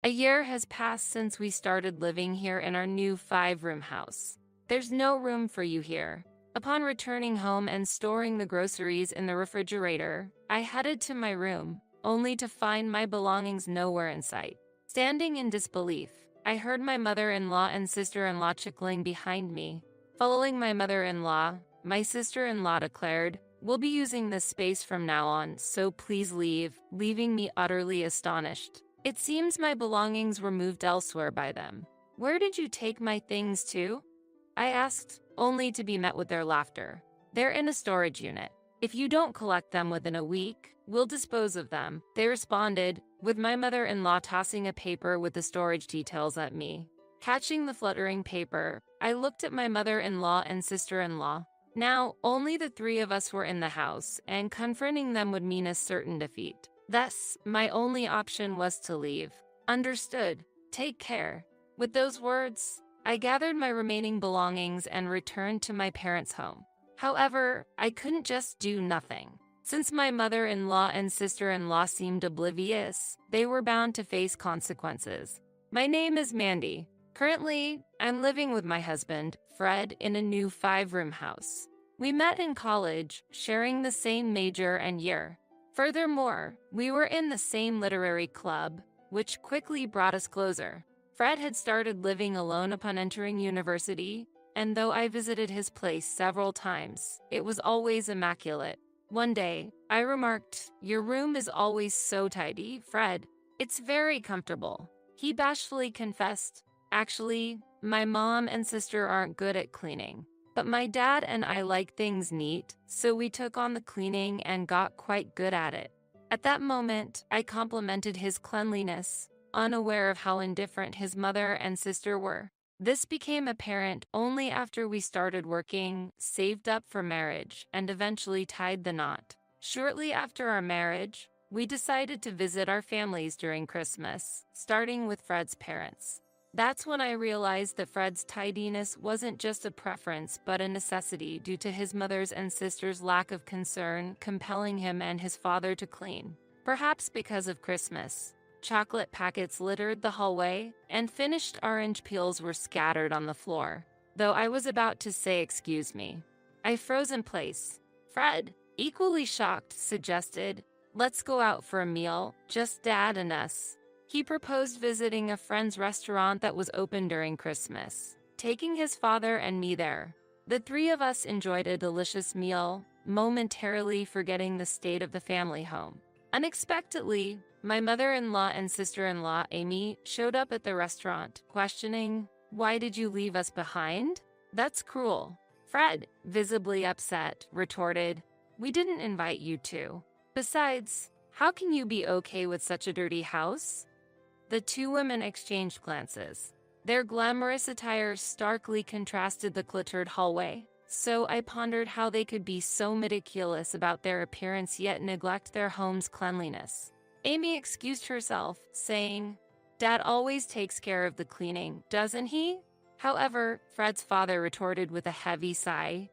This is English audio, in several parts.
A year has passed since we started living here in our new 5-room house. There's no room for you here. Upon returning home and storing the groceries in the refrigerator, I headed to my room, only to find my belongings nowhere in sight. Standing in disbelief, I heard my mother-in-law and sister-in-law chuckling behind me. Following my mother-in-law, my sister-in-law declared, "We'll be using this space from now on, so please leave," leaving me utterly astonished. It seems my belongings were moved elsewhere by them. "Where did you take my things to?" I asked, only to be met with their laughter. "They're in a storage unit. If you don't collect them within a week, we'll dispose of them," they responded, with my mother-in-law tossing a paper with the storage details at me. Catching the fluttering paper, I looked at my mother-in-law and sister-in-law. Now, only the three of us were in the house, and confronting them would mean a certain defeat. Thus, my only option was to leave. "Understood. Take care." With those words, I gathered my remaining belongings and returned to my parents' home. However, I couldn't just do nothing. Since my mother-in-law and sister-in-law seemed oblivious, they were bound to face consequences. My name is Mandy. Currently, I'm living with my husband, Fred, in a new 5-room house. We met in college, sharing the same major and year. Furthermore, we were in the same literary club, which quickly brought us closer. Fred had started living alone upon entering university, and though I visited his place several times, it was always immaculate. One day, I remarked, "Your room is always so tidy, Fred. It's very comfortable." He bashfully confessed, "Actually, my mom and sister aren't good at cleaning. But my dad and I like things neat, so we took on the cleaning and got quite good at it." At that moment, I complimented his cleanliness, unaware of how indifferent his mother and sister were. This became apparent only after we started working, saved up for marriage, and eventually tied the knot. Shortly after our marriage, we decided to visit our families during Christmas, starting with Fred's parents. That's when I realized that Fred's tidiness wasn't just a preference but a necessity due to his mother's and sister's lack of concern compelling him and his father to clean. Perhaps because of Christmas, chocolate packets littered the hallway, and finished orange peels were scattered on the floor. Though I was about to say "excuse me," I froze in place. Fred, equally shocked, suggested, "Let's go out for a meal, just Dad and us." He proposed visiting a friend's restaurant that was open during Christmas, taking his father and me there. The three of us enjoyed a delicious meal, momentarily forgetting the state of the family home. Unexpectedly, my mother-in-law and sister-in-law, Amy, showed up at the restaurant, questioning, "Why did you leave us behind?" "That's cruel." Fred, visibly upset, retorted, "We didn't invite you to. Besides, how can you be okay with such a dirty house?" The two women exchanged glances. Their glamorous attire starkly contrasted the cluttered hallway, so I pondered how they could be so meticulous about their appearance yet neglect their home's cleanliness. Amy excused herself, saying, "Dad always takes care of the cleaning, doesn't he?" However, Fred's father retorted with a heavy sigh,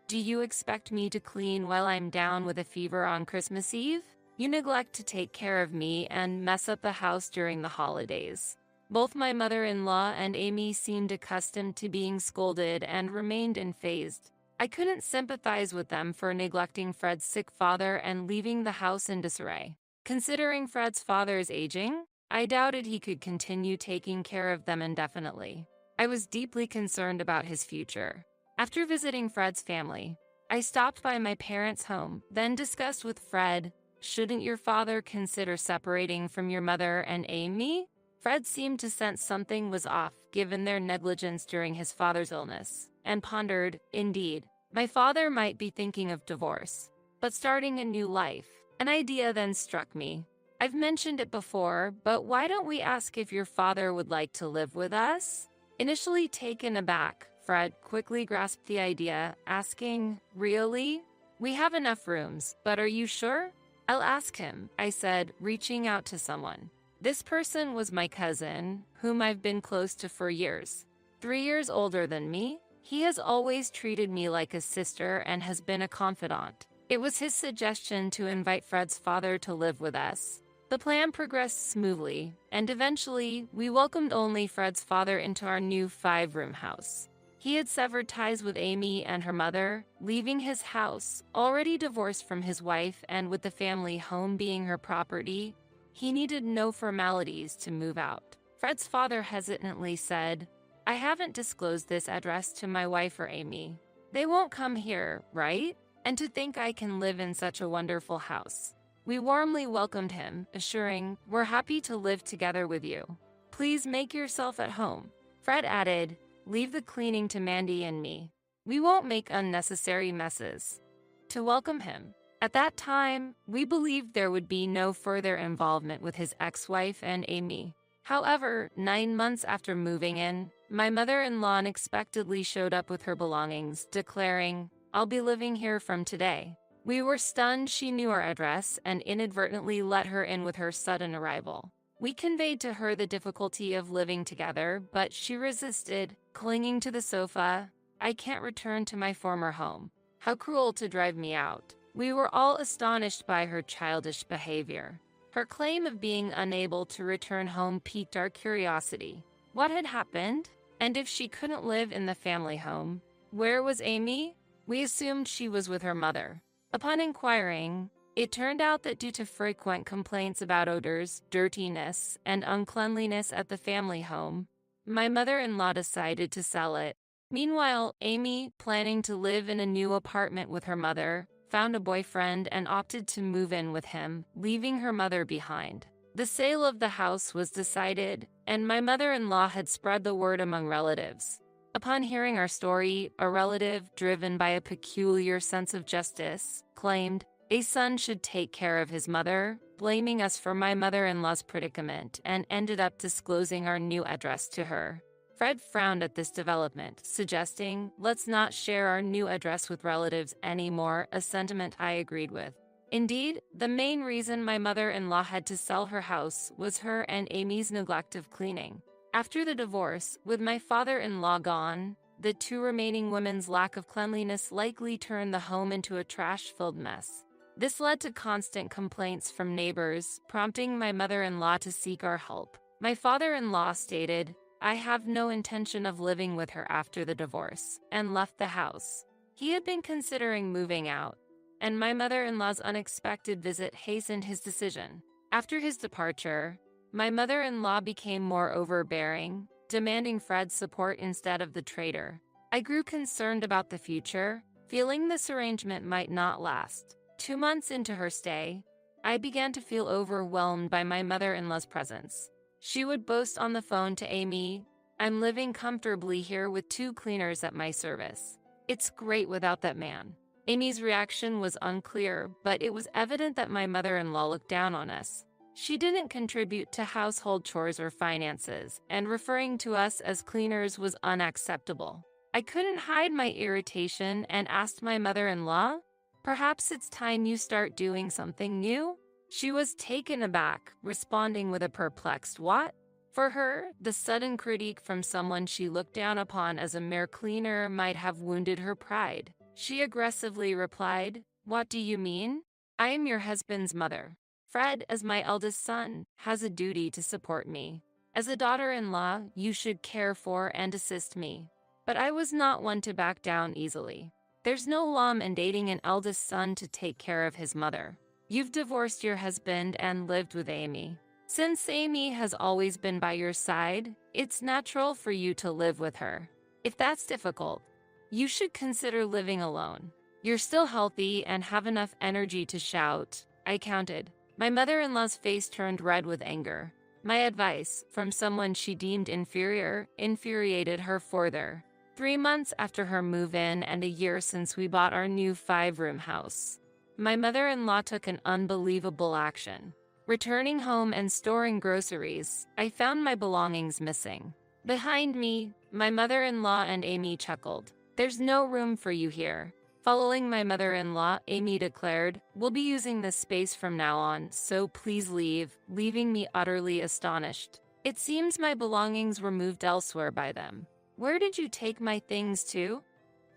"Do you expect me to clean while I'm down with a fever on Christmas Eve? You neglect to take care of me and mess up the house during the holidays." Both my mother-in-law and Amy seemed accustomed to being scolded and remained unfazed. I couldn't sympathize with them for neglecting Fred's sick father and leaving the house in disarray. Considering Fred's father's aging, I doubted he could continue taking care of them indefinitely. I was deeply concerned about his future. After visiting Fred's family, I stopped by my parents' home, then discussed with Fred, "Shouldn't your father consider separating from your mother and Amy?" Fred seemed to sense something was off, given their negligence during his father's illness, and pondered, "Indeed, my father might be thinking of divorce, but starting a new life." An idea then struck me. "I've mentioned it before, but why don't we ask if your father would like to live with us?" Initially taken aback, Fred quickly grasped the idea, asking, "Really? We have enough rooms, but are you sure?" "I'll ask him," I said, reaching out to someone. This person was my cousin, whom I've been close to for years. 3 years older than me, he has always treated me like a sister and has been a confidant. It was his suggestion to invite Fred's father to live with us. The plan progressed smoothly, and eventually, we welcomed only Fred's father into our new 5-room house. He had severed ties with Amy and her mother, leaving his house, already divorced from his wife and with the family home being her property. He needed no formalities to move out. Fred's father hesitantly said, "I haven't disclosed this address to my wife or Amy. They won't come here, right? And to think I can live in such a wonderful house." We warmly welcomed him, assuring, "We're happy to live together with you. Please make yourself at home." Fred added, "Leave the cleaning to Mandy and me. We won't make unnecessary messes." To welcome him. At that time, we believed there would be no further involvement with his ex-wife and Amy. However, 9 months after moving in, my mother-in-law unexpectedly showed up with her belongings, declaring, "I'll be living here from today." We were stunned she knew our address and inadvertently let her in with her sudden arrival. We conveyed to her the difficulty of living together, but she resisted, clinging to the sofa. "I can't return to my former home. How cruel to drive me out." We were all astonished by her childish behavior. Her claim of being unable to return home piqued our curiosity. What had happened? And if she couldn't live in the family home, where was Amy? We assumed she was with her mother. Upon inquiring, it turned out that due to frequent complaints about odors, dirtiness, and uncleanliness at the family home, my mother-in-law decided to sell it. Meanwhile, Amy, planning to live in a new apartment with her mother, found a boyfriend and opted to move in with him, leaving her mother behind. The sale of the house was decided, and my mother-in-law had spread the word among relatives. Upon hearing our story, a relative, driven by a peculiar sense of justice, claimed a son should take care of his mother, blaming us for my mother-in-law's predicament, and ended up disclosing our new address to her. Fred frowned at this development, suggesting, "Let's not share our new address with relatives anymore," a sentiment I agreed with. Indeed, the main reason my mother-in-law had to sell her house was her and Amy's neglect of cleaning. After the divorce, with my father-in-law gone, the two remaining women's lack of cleanliness likely turned the home into a trash-filled mess. This led to constant complaints from neighbors, prompting my mother-in-law to seek our help. My father-in-law stated, "I have no intention of living with her after the divorce," and left the house. He had been considering moving out, and my mother-in-law's unexpected visit hastened his decision. After his departure, my mother-in-law became more overbearing, demanding Fred's support instead of the traitor. I grew concerned about the future, feeling this arrangement might not last. 2 months into her stay, I began to feel overwhelmed by my mother-in-law's presence. She would boast on the phone to Amy, "I'm living comfortably here with 2 cleaners at my service. It's great without that man." Amy's reaction was unclear, but it was evident that my mother-in-law looked down on us. She didn't contribute to household chores or finances, and referring to us as cleaners was unacceptable. I couldn't hide my irritation and asked my mother-in-law, "Perhaps it's time you start doing something new?" She was taken aback, responding with a perplexed "What?" For her, the sudden critique from someone she looked down upon as a mere cleaner might have wounded her pride. She aggressively replied, "What do you mean? I am your husband's mother. Fred, as my eldest son, has a duty to support me. As a daughter-in-law, you should care for and assist me." But I was not one to back down easily. There's no law mandating an eldest son to take care of his mother. You've divorced your husband and lived with Amy. Since Amy has always been by your side, it's natural for you to live with her. If that's difficult, you should consider living alone. You're still healthy and have enough energy to shout, I counted. My mother-in-law's face turned red with anger. My advice, from someone she deemed inferior, infuriated her further. 3 months after her move-in and a year since we bought our new 5-room house, my mother-in-law took an unbelievable action. Returning home and storing groceries, I found my belongings missing. Behind me, my mother-in-law and Amy chuckled. "There's no room for you here." Following my mother-in-law, Amy declared, "We'll be using this space from now on, so please leave," leaving me utterly astonished. It seems my belongings were moved elsewhere by them. "Where did you take my things to?"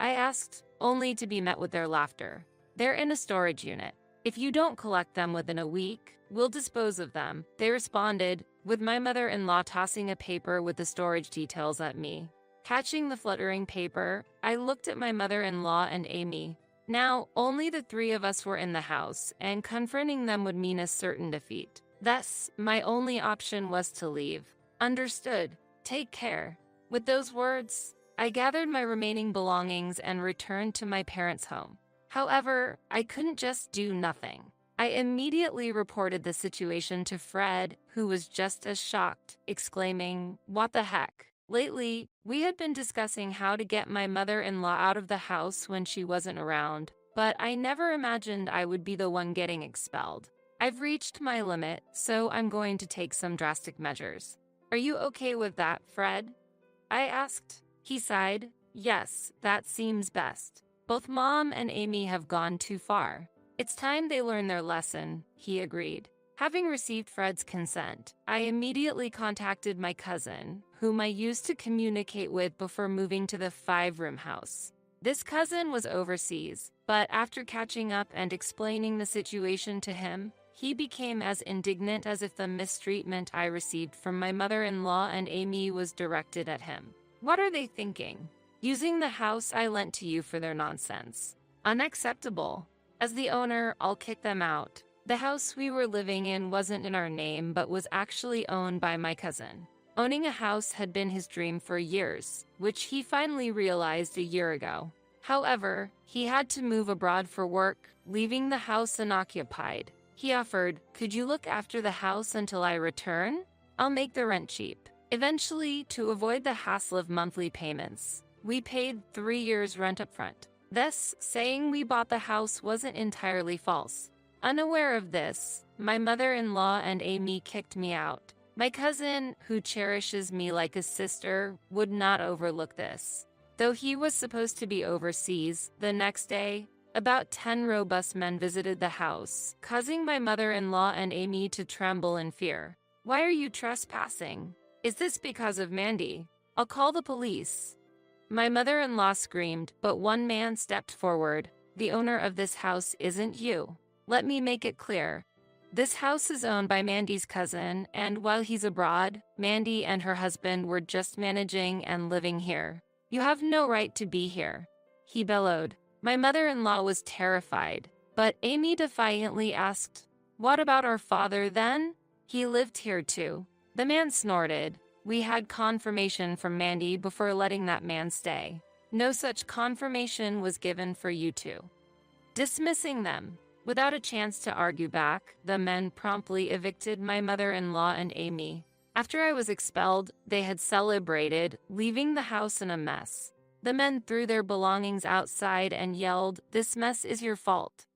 I asked, only to be met with their laughter. "They're in a storage unit. If you don't collect them within a week, we'll dispose of them, they responded, with my mother-in-law tossing a paper with the storage details at me. Catching the fluttering paper, I looked at my mother-in-law and Amy. Now, only the three of us were in the house, and confronting them would mean a certain defeat. Thus, my only option was to leave. Understood. Take care. With those words, I gathered my remaining belongings and returned to my parents' home. However, I couldn't just do nothing. I immediately reported the situation to Fred, who was just as shocked, exclaiming, "What the heck?" Lately, we had been discussing how to get my mother-in-law out of the house when she wasn't around, but I never imagined I would be the one getting expelled. I've reached my limit, so I'm going to take some drastic measures. Are you okay with that, Fred? I asked. He sighed. Yes, that seems best. Both Mom and Amy have gone too far. It's time they learn their lesson, he agreed. Having received Fred's consent, I immediately contacted my cousin, whom I used to communicate with before moving to the 5-room house. This cousin was overseas, but after catching up and explaining the situation to him, he became as indignant as if the mistreatment I received from my mother-in-law and Amy was directed at him. What are they thinking? Using the house I lent to you for their nonsense. Unacceptable. As the owner, I'll kick them out. The house we were living in wasn't in our name but was actually owned by my cousin. Owning a house had been his dream for years, which he finally realized a year ago. However, he had to move abroad for work, leaving the house unoccupied. He offered, "Could you look after the house until I return? I'll make the rent cheap." Eventually, to avoid the hassle of monthly payments, we paid 3 years' rent up front. Thus, saying we bought the house wasn't entirely false. Unaware of this, my mother-in-law and Amy kicked me out. My cousin, who cherishes me like a sister, would not overlook this. Though he was supposed to be overseas, the next day, about 10 robust men visited the house, causing my mother-in-law and Amy to tremble in fear. "Why are you trespassing? Is this because of Mandy? I'll call the police." My mother-in-law screamed, but one man stepped forward. "The owner of this house isn't you. Let me make it clear. This house is owned by Mandy's cousin, and while he's abroad, Mandy and her husband were just managing and living here. You have no right to be here," he bellowed. My mother-in-law was terrified, but Amy defiantly asked, "What about our father then? He lived here too." The man snorted. "We had confirmation from Mandy before letting that man stay. No such confirmation was given for you two." Dismissing them, without a chance to argue back, the men promptly evicted my mother-in-law and Amy. After I was expelled, they had celebrated, leaving the house in a mess. The men threw their belongings outside and yelled, "This mess is your fault,"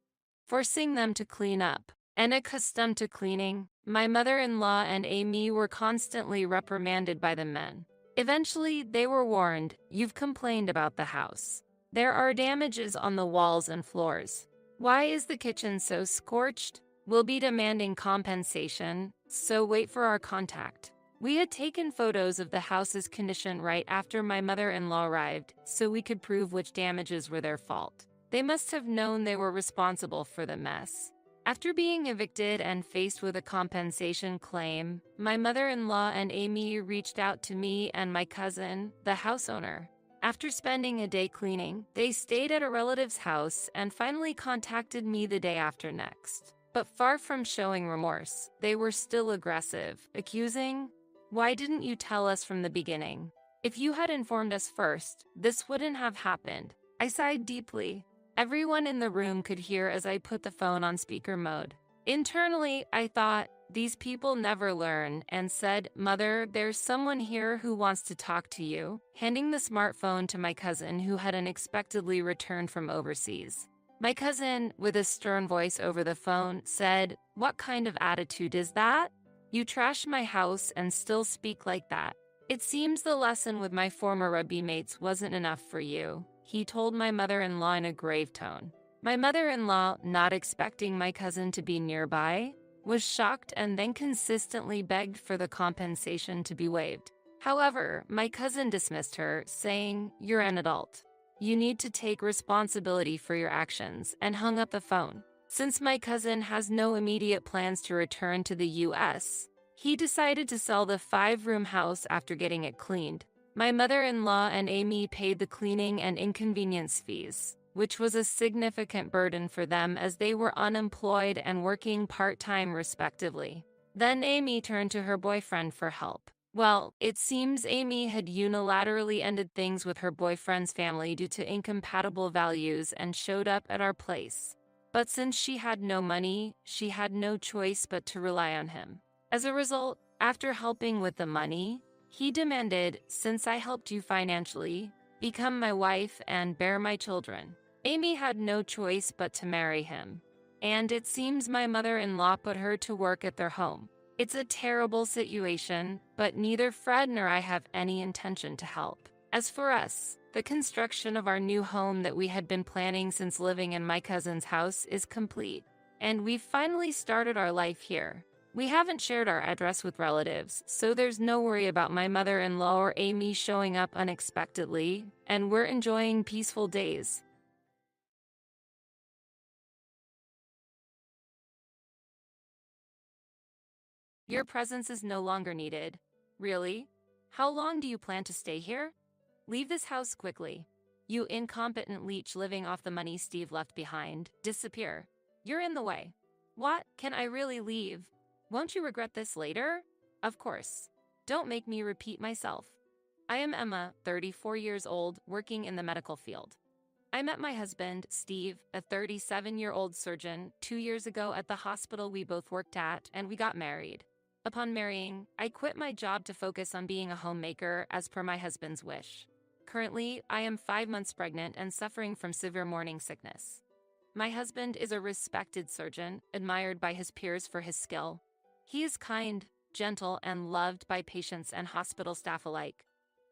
forcing them to clean up. And accustomed to cleaning, my mother-in-law and Amy were constantly reprimanded by the men. Eventually, they were warned, "You've complained about the house. There are damages on the walls and floors. Why is the kitchen so scorched? We'll be demanding compensation, so wait for our contact." We had taken photos of the house's condition right after my mother-in-law arrived, so we could prove which damages were their fault. They must have known they were responsible for the mess. After being evicted and faced with a compensation claim, my mother-in-law and Amy reached out to me and my cousin, the house owner. After spending a day cleaning, they stayed at a relative's house and finally contacted me the day after next. But far from showing remorse, they were still aggressive, accusing, "Why didn't you tell us from the beginning? If you had informed us first, this wouldn't have happened." I sighed deeply. Everyone in the room could hear as I put the phone on speaker mode. Internally, I thought, these people never learn, and said, "Mother, there's someone here who wants to talk to you," handing the smartphone to my cousin who had unexpectedly returned from overseas. My cousin, with a stern voice over the phone, said, "What kind of attitude is that? You trash my house and still speak like that. It seems the lesson with my former rugby mates wasn't enough for you," he told my mother-in-law in a grave tone. My mother-in-law, not expecting my cousin to be nearby, was shocked and then consistently begged for the compensation to be waived. However, my cousin dismissed her, saying, "You're an adult. You need to take responsibility for your actions," and hung up the phone. Since my cousin has no immediate plans to return to the US, he decided to sell the 5-room house after getting it cleaned. My mother-in-law and Amy paid the cleaning and inconvenience fees, which was a significant burden for them as they were unemployed and working part-time respectively. Then Amy turned to her boyfriend for help. Well, it seems Amy had unilaterally ended things with her boyfriend's family due to incompatible values and showed up at our place. But since she had no money, she had no choice but to rely on him. As a result, after helping with the money, he demanded, "Since I helped you financially, become my wife and bear my children." Amy had no choice but to marry him. And it seems my mother-in-law put her to work at their home. It's a terrible situation, but neither Fred nor I have any intention to help. As for us, the construction of our new home that we had been planning since living in my cousin's house is complete, and we've finally started our life here. We haven't shared our address with relatives, so there's no worry about my mother-in-law or Amy showing up unexpectedly, and we're enjoying peaceful days. Your presence is no longer needed. Really? How long do you plan to stay here? Leave this house quickly. You incompetent leech living off the money Steve left behind. Disappear. You're in the way. What? Can I really leave? Won't you regret this later? Of course. Don't make me repeat myself. I am Emma, 34 years old, working in the medical field. I met my husband, Steve, a 37-year-old surgeon, 2 years ago at the hospital we both worked at, and we got married. Upon marrying, I quit my job to focus on being a homemaker as per my husband's wish. Currently, I am 5 months pregnant and suffering from severe morning sickness. My husband is a respected surgeon, admired by his peers for his skill. He is kind, gentle, and loved by patients and hospital staff alike.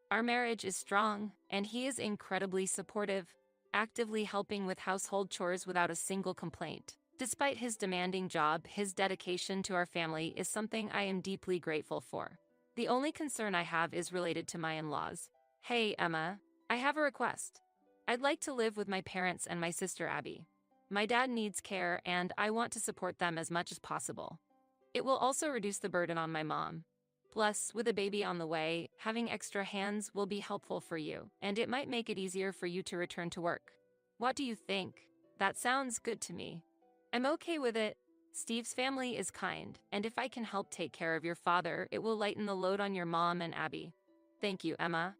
Our marriage is strong, and he is incredibly supportive, actively helping with household chores without a single complaint. Despite his demanding job, his dedication to our family is something I am deeply grateful for. The only concern I have is related to my in-laws. Hey, Emma, I have a request. I'd like to live with my parents and my sister Abby. My dad needs care, and I want to support them as much as possible. It will also reduce the burden on my mom. Plus, with a baby on the way, having extra hands will be helpful for you, and it might make it easier for you to return to work. What do you think? That sounds good to me. I'm okay with it. Steve's family is kind, and if I can help take care of your father, it will lighten the load on your mom and Abby. Thank you, Emma.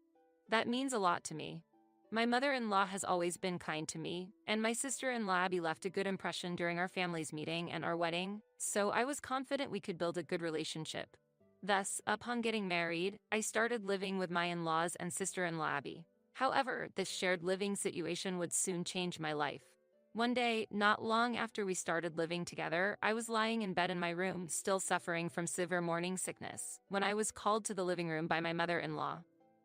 That means a lot to me. My mother-in-law has always been kind to me, and my sister-in-law Abby left a good impression during our family's meeting and our wedding, so I was confident we could build a good relationship. Thus, upon getting married, I started living with my in-laws and sister-in-law Abby. However, this shared living situation would soon change my life. One day, not long after we started living together, I was lying in bed in my room, still suffering from severe morning sickness, when I was called to the living room by my mother-in-law.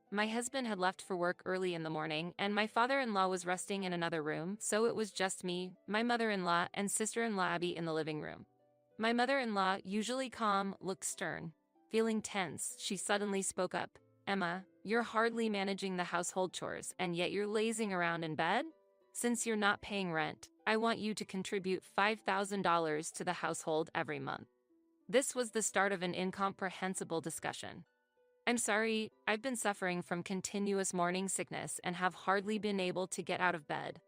My husband had left for work early in the morning, and my father-in-law was resting in another room, so it was just me, my mother-in-law, and sister-in-law Abby in the living room. My mother-in-law, usually calm, looked stern. Feeling tense, she suddenly spoke up. Emma, you're hardly managing the household chores, and yet you're lazing around in bed? Since you're not paying rent, I want you to contribute $5,000 to the household every month. This was the start of an incomprehensible discussion. I'm sorry, I've been suffering from continuous morning sickness and have hardly been able to get out of bed.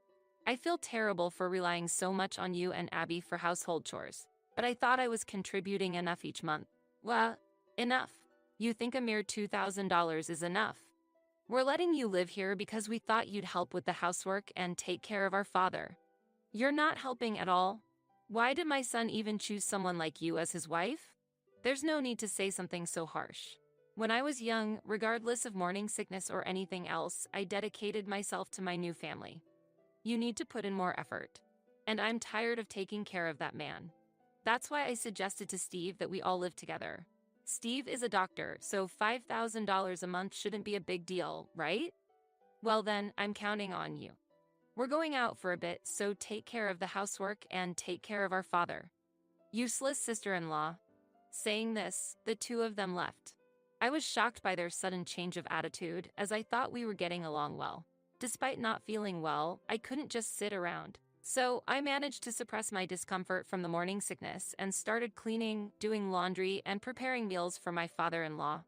I feel terrible for relying so much on you and Abby for household chores, but I thought I was contributing enough each month. Well, enough. You think a mere $2,000 is enough? We're letting you live here because we thought you'd help with the housework and take care of our father. You're not helping at all. Why did my son even choose someone like you as his wife? There's no need to say something so harsh. When I was young, regardless of morning sickness or anything else, I dedicated myself to my new family. You need to put in more effort. And I'm tired of taking care of that man. That's why I suggested to Steve that we all live together. Steve is a doctor, so $5,000 a month shouldn't be a big deal, right? Well then, I'm counting on you. We're going out for a bit, so take care of the housework and take care of our father. Useless sister-in-law. Saying this, the two of them left. I was shocked by their sudden change of attitude, as I thought we were getting along well. Despite not feeling well, I couldn't just sit around. So I managed to suppress my discomfort from the morning sickness and started cleaning, doing laundry, and preparing meals for my father-in-law.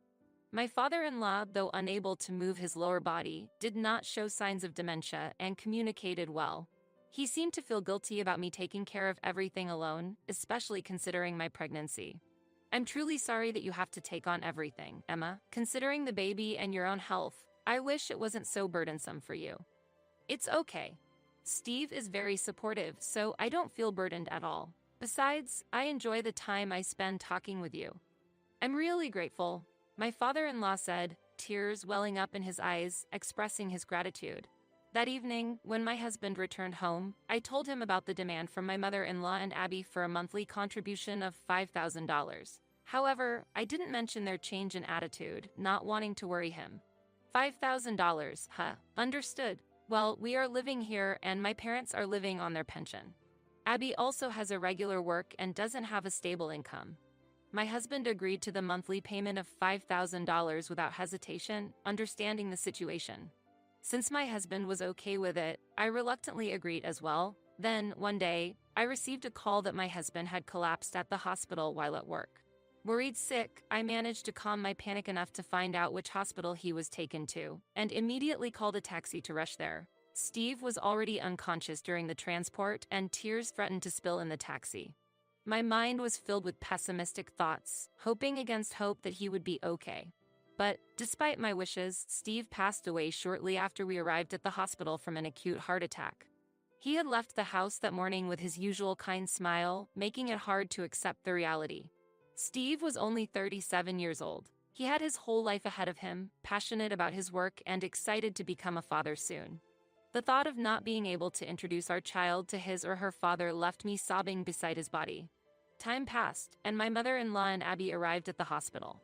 My father-in-law, though unable to move his lower body, did not show signs of dementia and communicated well. He seemed to feel guilty about me taking care of everything alone, especially considering my pregnancy. I'm truly sorry that you have to take on everything, Emma. Considering the baby and your own health, I wish it wasn't so burdensome for you. It's okay. Steve is very supportive, so I don't feel burdened at all. Besides, I enjoy the time I spend talking with you. I'm really grateful, my father-in-law said, tears welling up in his eyes, expressing his gratitude. That evening, when my husband returned home, I told him about the demand from my mother-in-law and Abby for a monthly contribution of $5,000. However, I didn't mention their change in attitude, not wanting to worry him. $5,000, huh? Understood. Well, we are living here and my parents are living on their pension. Abby also has a regular work and doesn't have a stable income. My husband agreed to the monthly payment of $5,000 without hesitation, understanding the situation. Since my husband was okay with it, I reluctantly agreed as well. Then, one day, I received a call that my husband had collapsed at the hospital while at work. Worried sick, I managed to calm my panic enough to find out which hospital he was taken to, and immediately called a taxi to rush there. Steve was already unconscious during the transport, and tears threatened to spill in the taxi. My mind was filled with pessimistic thoughts, hoping against hope that he would be okay. But, despite my wishes, Steve passed away shortly after we arrived at the hospital from an acute heart attack. He had left the house that morning with his usual kind smile, making it hard to accept the reality. Steve was only 37 years old. He had his whole life ahead of him, passionate about his work and excited to become a father soon. The thought of not being able to introduce our child to his or her father left me sobbing beside his body. Time passed, and my mother-in-law and Abby arrived at the hospital.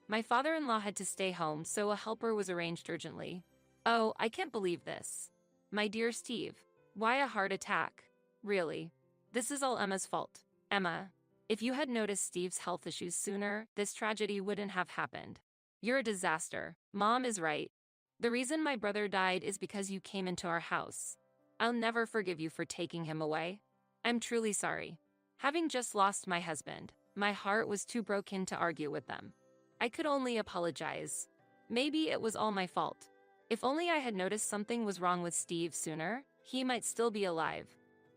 My father-in-law had to stay home, so a helper was arranged urgently. Oh, I can't believe this. My dear Steve, why a heart attack? Really? This is all Emma's fault. Emma, if you had noticed Steve's health issues sooner, this tragedy wouldn't have happened. You're a disaster. Mom is right. The reason my brother died is because you came into our house. I'll never forgive you for taking him away. I'm truly sorry. Having just lost my husband, my heart was too broken to argue with them. I could only apologize. Maybe it was all my fault. If only I had noticed something was wrong with Steve sooner, he might still be alive.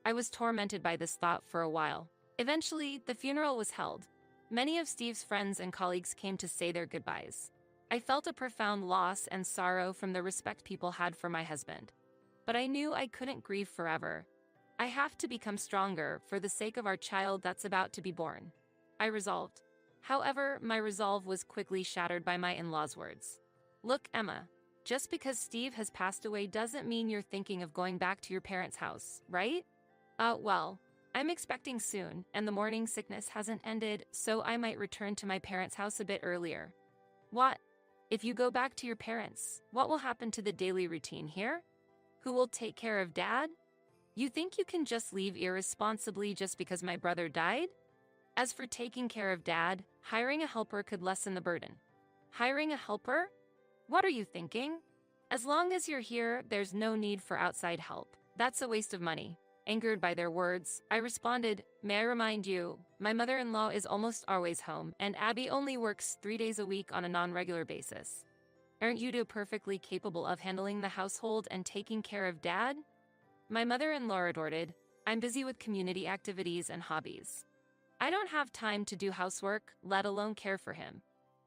I was tormented by this thought for a while. Eventually, the funeral was held. Many of Steve's friends and colleagues came to say their goodbyes. I felt a profound loss and sorrow from the respect people had for my husband. But I knew I couldn't grieve forever. I have to become stronger for the sake of our child that's about to be born. I resolved. However, my resolve was quickly shattered by my in-laws' words. Look, Emma, just because Steve has passed away doesn't mean you're thinking of going back to your parents' house, right? Well, I'm expecting soon, and the morning sickness hasn't ended, so I might return to my parents' house a bit earlier. What? If you go back to your parents, what will happen to the daily routine here? Who will take care of Dad? You think you can just leave irresponsibly just because my brother died? As for taking care of Dad, hiring a helper could lessen the burden. Hiring a helper? What are you thinking? As long as you're here, there's no need for outside help. That's a waste of money. Angered by their words, I responded, may I remind you, my mother-in-law is almost always home, and Abby only works 3 days a week on a non-regular basis. Aren't you two perfectly capable of handling the household and taking care of Dad? My mother-in-law retorted, I'm busy with community activities and hobbies. I don't have time to do housework, let alone care for him.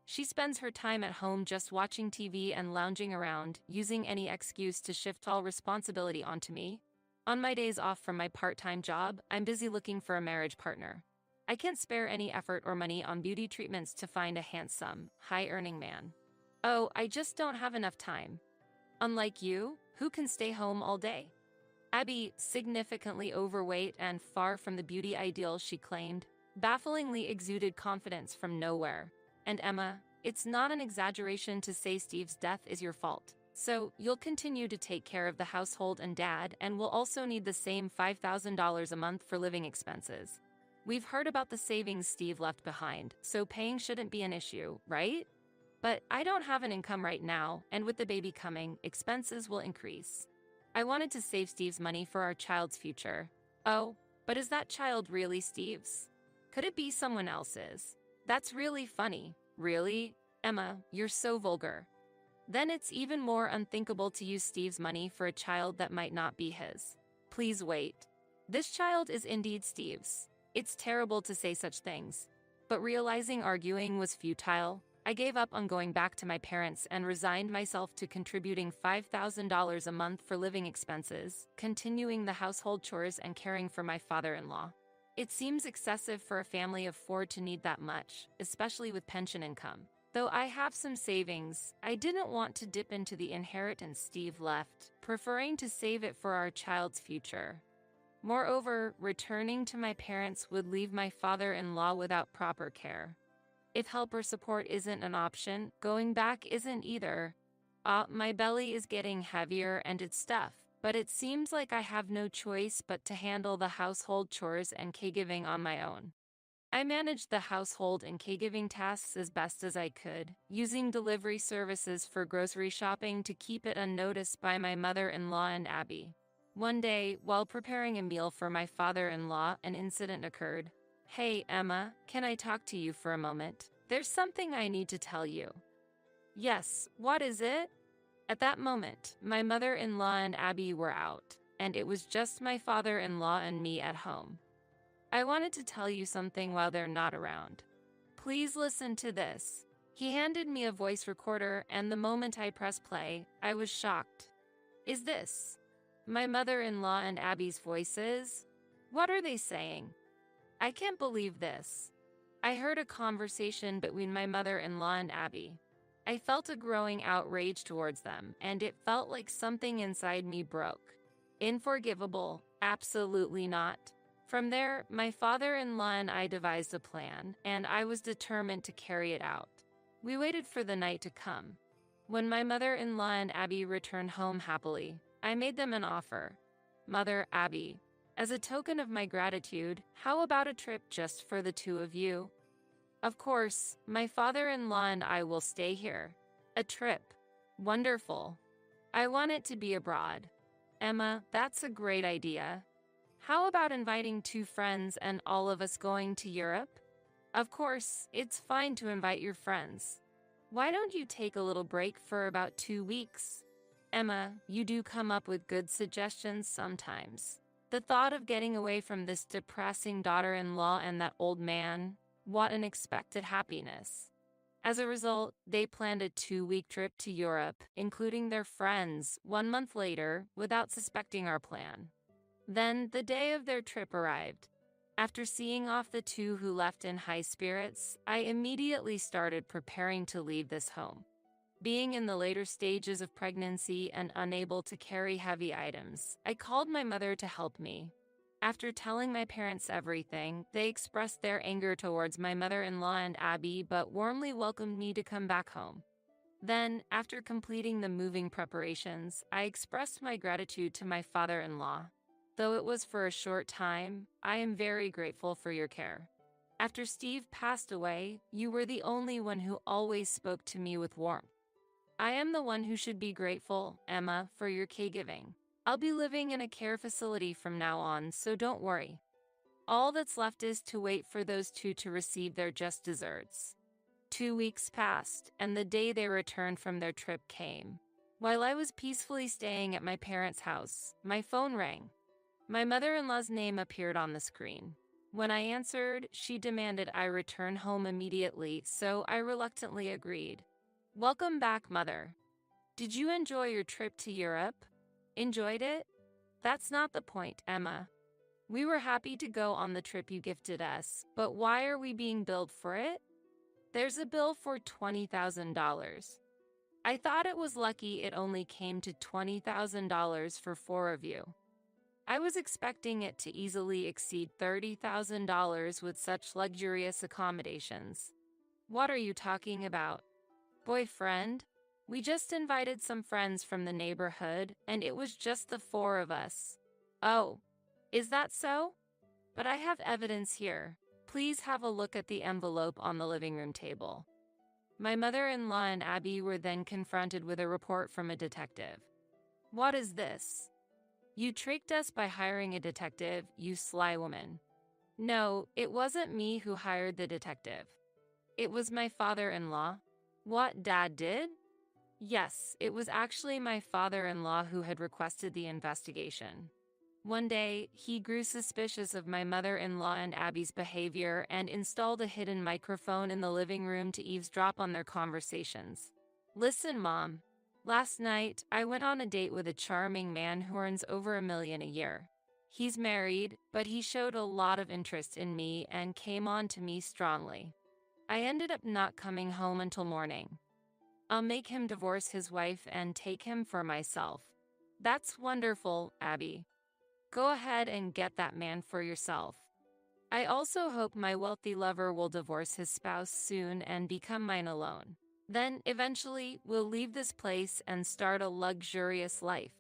She spends her time at home just watching TV and lounging around, using any excuse to shift all responsibility onto me. On my days off from my part-time job, I'm busy looking for a marriage partner. I can't spare any effort or money on beauty treatments to find a handsome, high-earning man. Oh, I just don't have enough time. Unlike you, who can stay home all day? Abby, significantly overweight and far from the beauty ideal she claimed, bafflingly exuded confidence from nowhere. And Emma, it's not an exaggeration to say Steve's death is your fault. So, you'll continue to take care of the household and Dad, and will also need the same $5,000 a month for living expenses. We've heard about the savings Steve left behind, so paying shouldn't be an issue, right? But I don't have an income right now, and with the baby coming, expenses will increase. I wanted to save Steve's money for our child's future. Oh, but is that child really Steve's? Could it be someone else's? That's really funny. Really? Emma, you're so vulgar. Then it's even more unthinkable to use Steve's money for a child that might not be his. Please wait. This child is indeed Steve's. It's terrible to say such things. But realizing arguing was futile, I gave up on going back to my parents and resigned myself to contributing $5,000 a month for living expenses, continuing the household chores and caring for my father-in-law. It seems excessive for a family of 4 to need that much, especially with pension income. Though I have some savings, I didn't want to dip into the inheritance Steve left, preferring to save it for our child's future. Moreover, returning to my parents would leave my father-in-law without proper care. If help or support isn't an option, going back isn't either. My belly is getting heavier and it's stuff, but it seems like I have no choice but to handle the household chores and caregiving on my own. I managed the household and caregiving tasks as best as I could, using delivery services for grocery shopping to keep it unnoticed by my mother-in-law and Abby. One day, while preparing a meal for my father-in-law, an incident occurred. Hey, Emma, can I talk to you for a moment? There's something I need to tell you. Yes, what is it? At that moment, my mother-in-law and Abby were out, and it was just my father-in-law and me at home. I wanted to tell you something while they're not around. Please listen to this. He handed me a voice recorder, and the moment I pressed play, I was shocked. Is this my mother-in-law and Abby's voices? What are they saying? I can't believe this. I heard a conversation between my mother-in-law and Abby. I felt a growing outrage towards them, and it felt like something inside me broke. Unforgivable, absolutely not. From there, my father-in-law and I devised a plan, and I was determined to carry it out. We waited for the night to come. When my mother-in-law and Abby returned home happily, I made them an offer. Mother, Abby, as a token of my gratitude, how about a trip just for the two of you? Of course, my father-in-law and I will stay here. A trip. Wonderful. I want it to be abroad. Emma, that's a great idea. How about inviting 2 friends and all of us going to Europe? Of course, it's fine to invite your friends. Why don't you take a little break for about 2 weeks? Emma, you do come up with good suggestions sometimes. The thought of getting away from this depressing daughter-in-law and that old man, what an unexpected happiness. As a result, they planned a 2-week trip to Europe, including their friends, 1 month later, without suspecting our plan. Then, the day of their trip arrived. After seeing off the 2 who left in high spirits, I immediately started preparing to leave this home. Being in the later stages of pregnancy and unable to carry heavy items, I called my mother to help me. After telling my parents everything, they expressed their anger towards my mother-in-law and Abby but warmly welcomed me to come back home. Then, after completing the moving preparations, I expressed my gratitude to my father-in-law. Though it was for a short time, I am very grateful for your care. After Steve passed away, you were the only one who always spoke to me with warmth. I am the one who should be grateful, Emma, for your caregiving. I'll be living in a care facility from now on, so don't worry. All that's left is to wait for those 2 to receive their just desserts. 2 weeks passed, and the day they returned from their trip came. While I was peacefully staying at my parents' house, my phone rang. My mother-in-law's name appeared on the screen. When I answered, she demanded I return home immediately, so I reluctantly agreed. Welcome back, Mother. Did you enjoy your trip to Europe? Enjoyed it? That's not the point, Emma. We were happy to go on the trip you gifted us, but why are we being billed for it? There's a bill for $20,000. I thought it was lucky it only came to $20,000 for 4 of you. I was expecting it to easily exceed $30,000 with such luxurious accommodations. What are you talking about? Boyfriend? We just invited some friends from the neighborhood, and it was just the 4 of us. Oh, is that so? But I have evidence here. Please have a look at the envelope on the living room table. My mother-in-law and Abby were then confronted with a report from a detective. What is this? You tricked us by hiring a detective, you sly woman. No, it wasn't me who hired the detective. It was my father-in-law. What Dad did? Yes, it was actually my father-in-law who had requested the investigation. One day, he grew suspicious of my mother-in-law and Abby's behavior and installed a hidden microphone in the living room to eavesdrop on their conversations. Listen, Mom. Last night, I went on a date with a charming man who earns over $1 million a year. He's married, but he showed a lot of interest in me and came on to me strongly. I ended up not coming home until morning. I'll make him divorce his wife and take him for myself. That's wonderful, Abby. Go ahead and get that man for yourself. I also hope my wealthy lover will divorce his spouse soon and become mine alone. Then, eventually, we'll leave this place and start a luxurious life.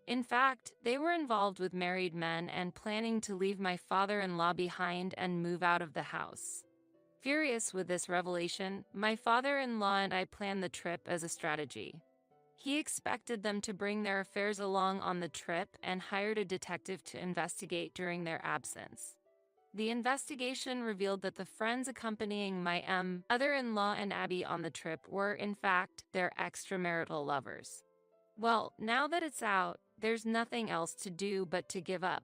In fact, they were involved with married men and planning to leave my father-in-law behind and move out of the house. Furious with this revelation, my father-in-law and I planned the trip as a strategy. He expected them to bring their affairs along on the trip and hired a detective to investigate during their absence. The investigation revealed that the friends accompanying my mother-in-law and Abby on the trip were, in fact, their extramarital lovers. Well, now that it's out, there's nothing else to do but to give up.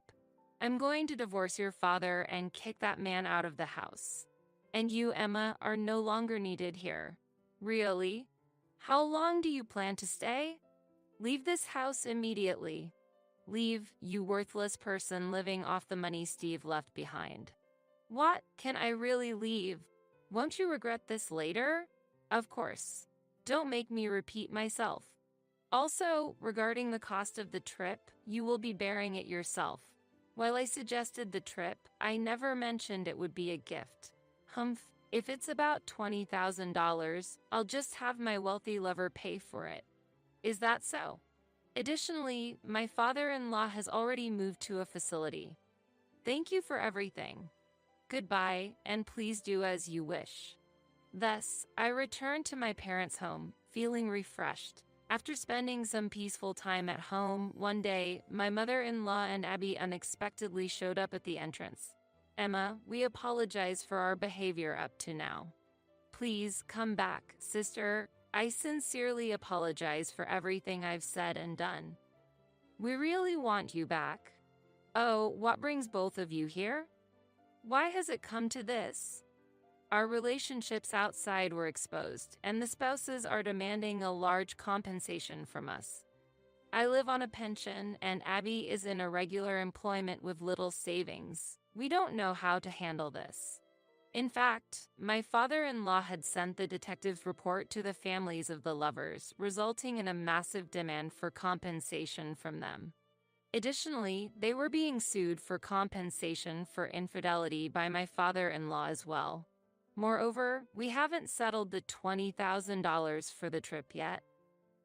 I'm going to divorce your father and kick that man out of the house. And you, Emma, are no longer needed here. Really? How long do you plan to stay? Leave this house immediately. Leave, you worthless person living off the money Steve left behind. What? Can I really leave? Won't you regret this later? Of course. Don't make me repeat myself. Also, regarding the cost of the trip, you will be bearing it yourself. While I suggested the trip, I never mentioned it would be a gift. Humph, if it's about $20,000, I'll just have my wealthy lover pay for it. Is that so? Additionally, my father-in-law has already moved to a facility. Thank you for everything. Goodbye, and please do as you wish. Thus, I returned to my parents' home, feeling refreshed. After spending some peaceful time at home, one day, my mother-in-law and Abby unexpectedly showed up at the entrance. Emma, we apologize for our behavior up to now. Please come back, sister. I sincerely apologize for everything I've said and done. We really want you back. Oh, what brings both of you here? Why has it come to this? Our relationships outside were exposed, and the spouses are demanding a large compensation from us. I live on a pension, and Abby is in irregular employment with little savings. We don't know how to handle this. In fact, my father-in-law had sent the detective's report to the families of the lovers, resulting in a massive demand for compensation from them. Additionally, they were being sued for compensation for infidelity by my father-in-law as well. Moreover, we haven't settled the $20,000 for the trip yet.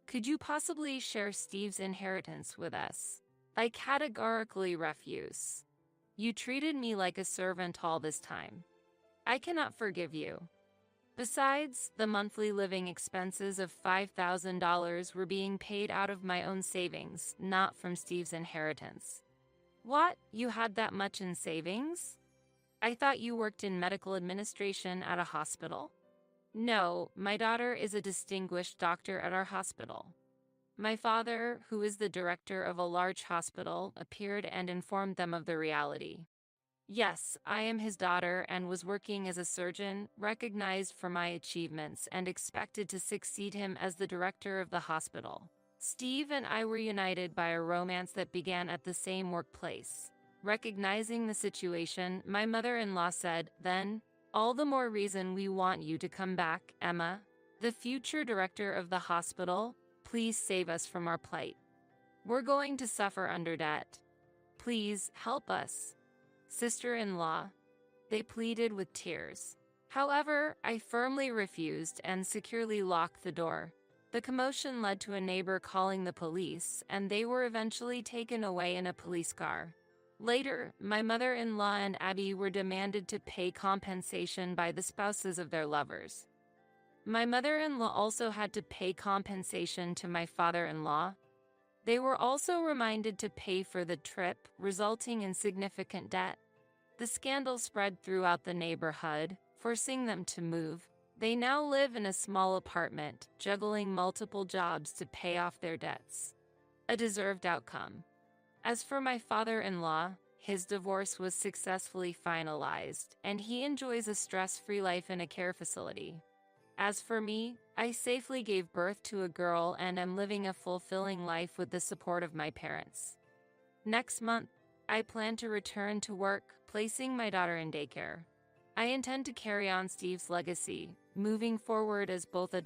Could you possibly share Steve's inheritance with us? I categorically refuse. You treated me like a servant all this time. I cannot forgive you. Besides, the monthly living expenses of $5,000 were being paid out of my own savings, not from Steve's inheritance. What? You had that much in savings? I thought you worked in medical administration at a hospital. No, my daughter is a distinguished doctor at our hospital. My father, who is the director of a large hospital, appeared and informed them of the reality. Yes, I am his daughter and was working as a surgeon, recognized for my achievements and expected to succeed him as the director of the hospital. Steve and I were united by a romance that began at the same workplace. Recognizing the situation, my mother-in-law said, "Then, all the more reason we want you to come back, Emma. The future director of the hospital, please save us from our plight. We're going to suffer under debt. Please help us." Sister-in-law, they pleaded with tears. However, I firmly refused and securely locked the door. The commotion led to a neighbor calling the police, and they were eventually taken away in a police car. Later, my mother-in-law and Abby were demanded to pay compensation by the spouses of their lovers. My mother-in-law also had to pay compensation to my father-in-law. They were also reminded to pay for the trip, resulting in significant debt. The scandal spread throughout the neighborhood, forcing them to move. They now live in a small apartment, juggling multiple jobs to pay off their debts. A deserved outcome. As for my father-in-law, his divorce was successfully finalized, and he enjoys a stress-free life in a care facility. As for me, I safely gave birth to a girl and am living a fulfilling life with the support of my parents. Next month, I plan to return to work, placing my daughter in daycare. I intend to carry on Steve's legacy, moving forward as both a